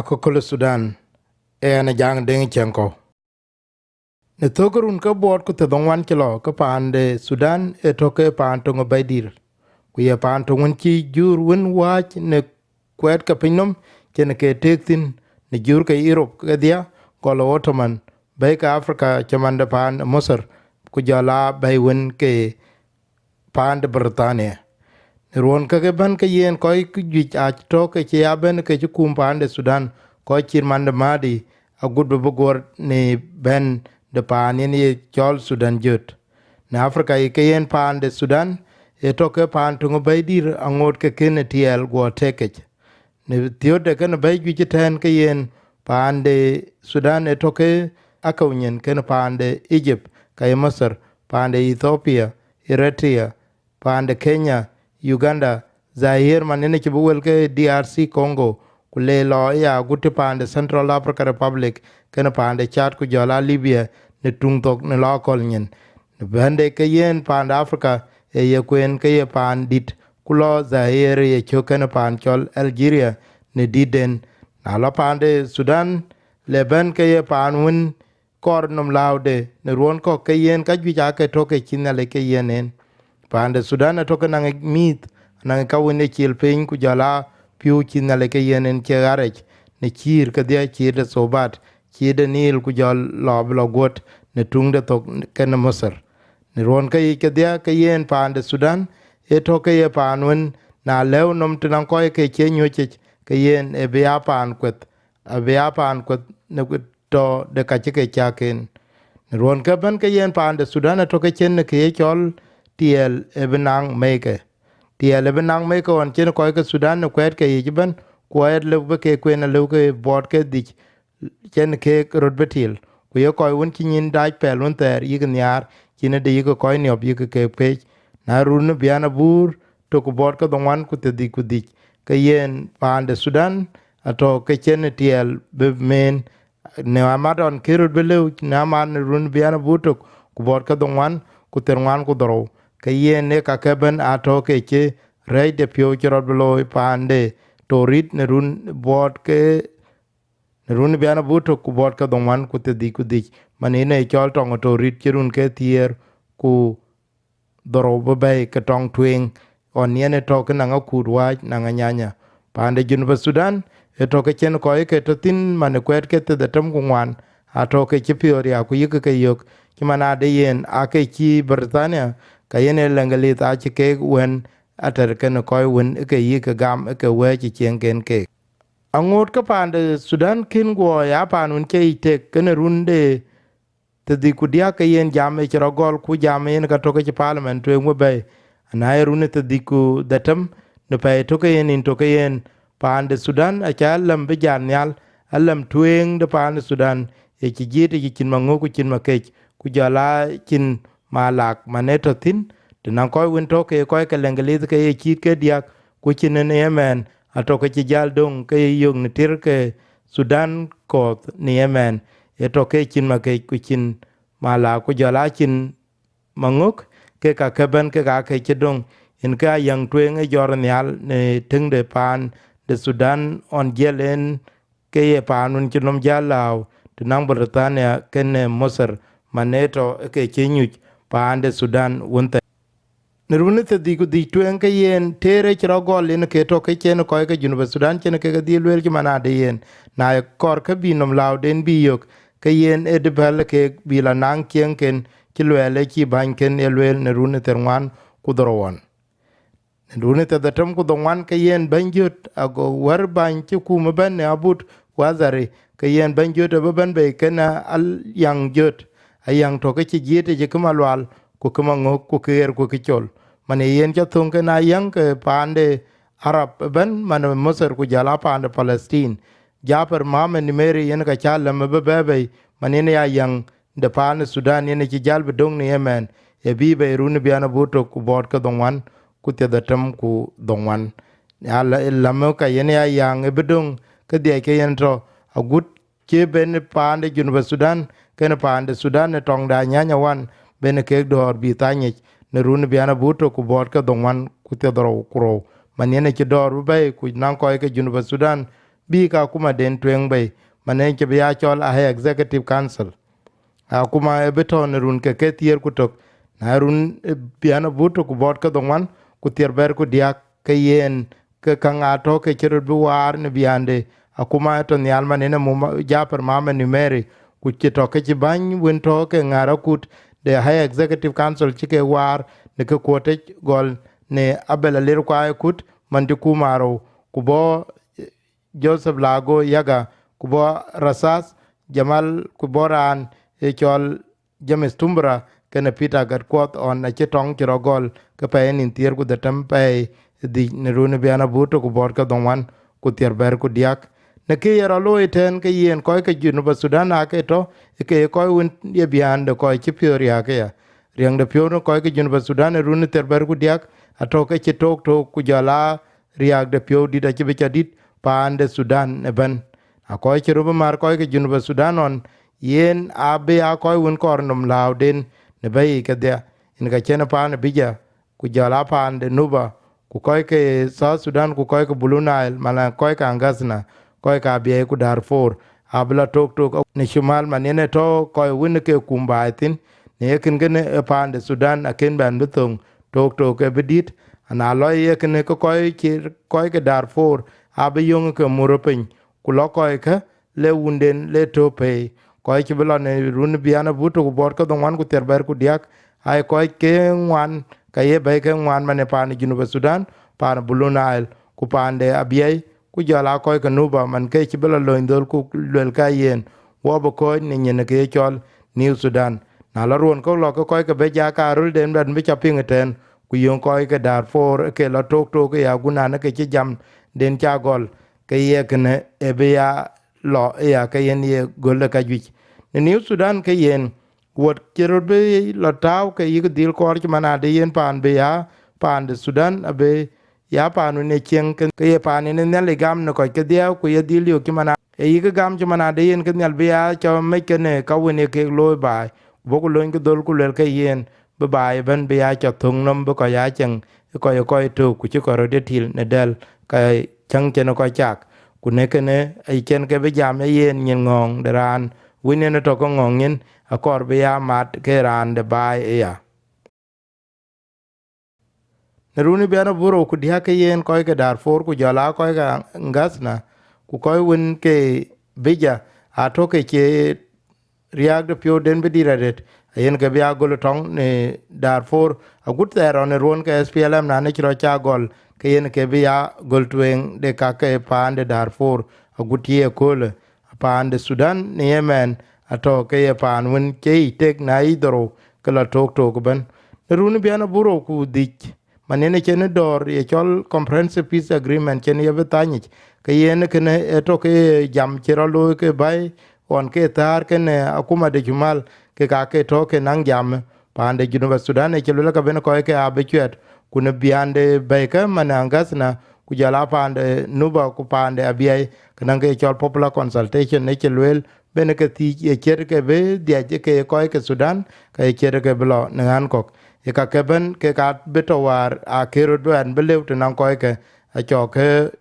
akokolo Sudan na jang deng chenko ne tokorun ka bot ku te dongwan kilo ka pande Sudan toke pan to ngobaidir ku ye pan to won chi jur won wach ne kwet ka pinom ken ke tektin ne jur ka Europe ka dia ko lo Ottoman bai ka Africa chamanda pan Misr ku jala bai won ke pan de Britania ron ka ke ban ka yen ko ku ji a to ke ya ben ke kum pan de Sudan ko chir manda madi a gudbe bogor ne ben de pan ni chol Sudan jut na Africa ke yen pan de Sudan to ke pan to bai dir angot ke ken tiel go teke ne tio de ken bai ju ten ke yen pan de Sudan to ke akawnyen ken pan de Egypt kay Masar pan de Ethiopia Eritrea pan de Kenya Uganda Zaire manene ke buwel ke DRC Congo kule lo ya guti pande Central African Republic kena pande Chad ku jola Libya ne tungtok ne lo kolnyen ne bande ke yen pande Africa ye kwen ke ye pandit kulo Zaire ye chokena pan chol Algeria ne diden na lo pande Sudan le ben ke ye pan win kornum laude ne ruon ko ke yen ka ju ja ke toke chinale ke yenen pande Sudan toke nang mit nang ka wone chil pin ku jala piu chinale ke yenen ke garech ne chir ke dia chir de sobat chir de nil ku jol lo got ne tungde tok ken Misr ne ron ke dia ke yen pande Sudan toke ye panwen na lew nom tinan ko ke chenyo ke yen e bia pan kwet a bia pan kwet ne to de ka ke chaken ne ron ke ban ke yen pande Sudan toke chen ne ke chol tiel ebenang meke tiel ebenang meke on chen ko ke Sudan ne kwet ke yiban kwet le ke kwen le ke bot ke dik chen ke rod betil ku ye ko won kin dai pel on ter yig nyar kin de yig ko ni ob yig ke pe na run biana bur to ku bot ke donwan ku te dik ku dik ke yen pande Sudan ato ke chen tiel be men ne amadon kirod bele na man run biana bur to ku bot ke donwan ku terwan ku doro ke yen ne ka keben ato ke rei de pio chirot blo pande to rit ne run bot ke ne run biana buto ku bot ka donwan ku te di ku di manine chol tong to rit chirun ke tier ku doro be ke tong twing on yene to ke na ku wa na nyanya pande jun ba Sudan e to ke chen ko ke to tin man kwet ke te de tam ku wan ato ke pio ya ku yik ke yok ki mana de yen ake ki Britania ka yene lengali ta ci ke wen ater ken ko wen ke yi ke gam ke we ci chen ken ke angot ka pande Sudan kin go ya panun ke ite ken runde te di ku dia ke yen jam e rogol ku jam yen ka to ke parliament to ngwe be na runde te di ku datam ne pe to ke yen in to ke yen pande Sudan a cha lam be jan yal alam tueng de pande Sudan e ci jite ci kin mango ku kin makech ku jala kin malak maneto tin tinan koy win to ke koy ke lengelit ke chit ke dia ku chinen Yemen ato ke jal dong ke yung ni tir ke Sudan ko ni Yemen e to ke chin ma ke ku chin mala ku jala chin manguk ke ka keben ke ka ke chidong in ka yang twen e jor nyal ne ting de pan de Sudan on jelen ke ye panun chinom jalao tinan Britania ken Misr maneto ke chinyu pande Sudan wonte ne runete di ku di twen ke yen tere chro gol in ke to ke chen ko ke junu Sudan chen ke di lwel ki mana de yen na kor ke binom lauden bi yok ke yen e de bel ke bila nang ken ken ki lwele ki ban ken e lwel ne runete ngwan ku dorwan ne runete da tam ku dorwan ke yen banjut ago war ban ki ku me ban ne abut wazare ke yen banjut be ban be ken al yang jut ayang to ke chi jete je kumalwal ku kuma ngok ku ker ku kichol mane yen cha thong ke na yang ke pande Arab ben man Misr ku jala pande Palestine japer mame ni meri yen ka chala mebebe mane ne yang de pande Sudan yen chi jal bedong ni Yemen e bi be run biana buto ku bot ka dongwan ku te da tam ku dongwan ala lamo ka yen yang e bedong ke de ke yen to agut ke ben pande jun Sudan ken pande Sudan ne tong da nyanya wan ben ke dor bi tanye ne run biana buto ku bot ka dongwan ku te doro kuro manene ke dor be ku nan ko ke jun Sudan bi ka kuma den tweng bay manen ke biya chol a executive council a kuma e beton run ke tier ku tok na run biana buto ku bot ka dongwan ku tier ber ku dia ke yen ke kanga to ke chiro duar ne biande a kuma to nyal manene mu japer mama ni meri ku to ke ban wen to ke ngara kut the high executive council chike war ne ke kote gol ne abela ler kwa kut mandi kumaro kubo Joseph Lago yaga kubo rasas Jamal kuboran e chol James Tumbra kene Peter Gatkwot on a chetong kirogol ke paen in tier ku the tempe di ne rune biana buto ku bor ka donwan ku tier ber ku diak ne ke yero lo iten ke yen ko ke junu ba Sudan ake to ke ko un ye bian de ko chi piori ake ya riang de pioro ko ke junu ba Sudan rune tier ber ku diak ato ke chitok to ku jala riak de pio di da chi dit pande Sudan ne ban a ko ke ruba mar ko ke junu ba Sudan on yen abe a ko un kornum lauden ne bai ke dia in ka chena pan bija ku jala pande nuba ku koy ke South Sudan ku koy ke Blue Nile mala koy ka Angasna koy ka biye ku Darfur abla tok ne shumal manene to koy win ke kumbaitin ne kin gene pande Sudan aken ban betung tok ke bedit ana loy ye ken ko koy ke Darfur abe yung ke muropin ku lo koy ke le wunden le tope koy ke bla ne run biana buto ku bor ka don wan ku terber ku diak ay koy ke wan ka ye bay ke wan mane pan Junuba Sudan pan Blue Nile ku pande abiyai ku jala koy ke nuba man ke ci bela lo ndol ku lel ka yen wo bo ko ni nyene ke chol New Sudan na la ruon ko lo ko koy ke be ja ka rul den ben be chaping ten ku yon koy ke Darfur ke la tok ke ya guna na ke ci jam den cha gol ke ye kene e be ya lo ya ke yen ye gol ka jwi ni New Sudan ke yen wot kiro be lo taw ke yig dil kor ci manade yen pan be ya pan de Sudan abe ya panu ne chen ke ye pan ne ne gam no ko ke dia ku ye dil yo ki mana e yig gam ci manade yen ke ne be ya cho me ke ne ka wone ke lo ba bo ku lo ke dol ku le ke yen be ba ben be ya cho thung nom be ko ya chen ko to ku ci ko de til ne del ka chang chen ko chak ku ne ke ne ai chen ke be jam yen nyen ngong deran wine ne to ko ngongin akor be ya mat ke ran de bai ya neruni be na buro ku dia ke yen ko ke Darfur ku jala ko ga ngasna ku ko win ke bija ato ke riag de pio den be diradet yen ke bia gol tong ne Darfur a gut ter on ron ke SPLM na ne chro cha gol ke yen ke bia gol twen de ka ke pande Darfur a gut ye kol pande Sudan ne Yemen ato ke ye pan win ke tek na idoro ke la tok ben runi biana buro ku dik manene chene dor ye chol comprehensive peace agreement chene ye betany ke yen ke ne eto ke jam chero lo ke bai on ke tar ke ne akuma de jumal ke ka ke to ke nang jam pande Junuba Sudan e chelo ka ben ko ke abechet kuna biande bai ka manangas na ku jala pande nuba ku pande abiai kanang ke chol popular consultation ne chelwel bene ke ti ye cher ke be dia ke ko ke Sudan ka cher ke blo nan kok e ka ke ben ke ka beto war a kero do an belew to nan ko ke a cho ke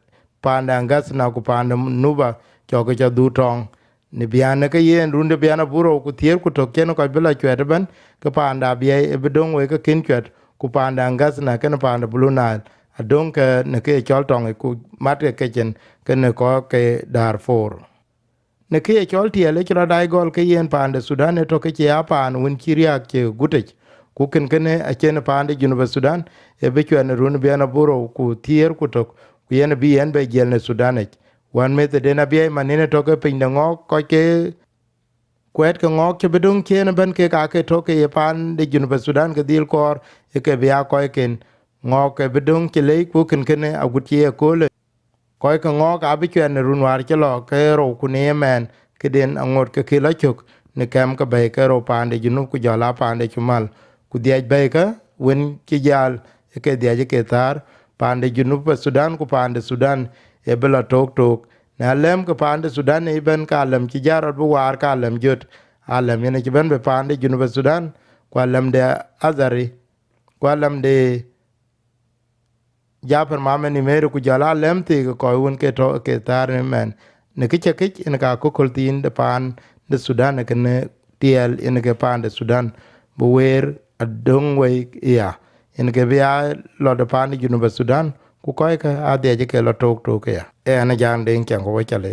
pande angas na ku pande nuba cho ke cha du tong ni biana ke yen runde biana buro ku tier ku to ken ko bela chwet ben ke panda bie e bedong we ke kin chwet ku panda angas na ken panda Blue Nile adong ke ne ke chol tong ku mat ke chen ke ne ko ke Darfur ne ke chol tie le chra dai gol ke yen pande Sudan to ke ya pan win chiria ke gutech ku ken a chen pande Junuba Sudan e be chwen run biana buro ku tier ku to ku yen bi en be gel ne Sudan wan me te dena bie manene to ke pin ngok ko ke kwet ke ngok ke bedung chen ben ke ka ke to ke pan de Junuba Sudan ke dil kor e ke bia ko ken ngok ke bedung ke le ku ken a gutie ko le ko ke ngok a bi chen run war ke lo ke ro ku ne men ke den angor ke la chuk ne kam ka be ke ro pan de Junub ku jala pan de chumal ku dia be ka wen ke jal ke dia ke tar pan de Junub Sudan ku pan de Sudan e bela tok na lem ko pande Sudan e ben ka lem ci jarot bu war ka lem jot alem ne ci ben be pande Junuba Sudan ko lem de azari ko lem de japer mame ni mere ku jala lemti ko won ke to ke tar ne men ne ke chekich en ka ko koltin de pan de Sudan ke ne tiel en ke pan de Sudan bu wer adong we ya en ke bia lo de pan ju no Sudan ku ko ka ade je ke lo tok ya en jang den kan ko chale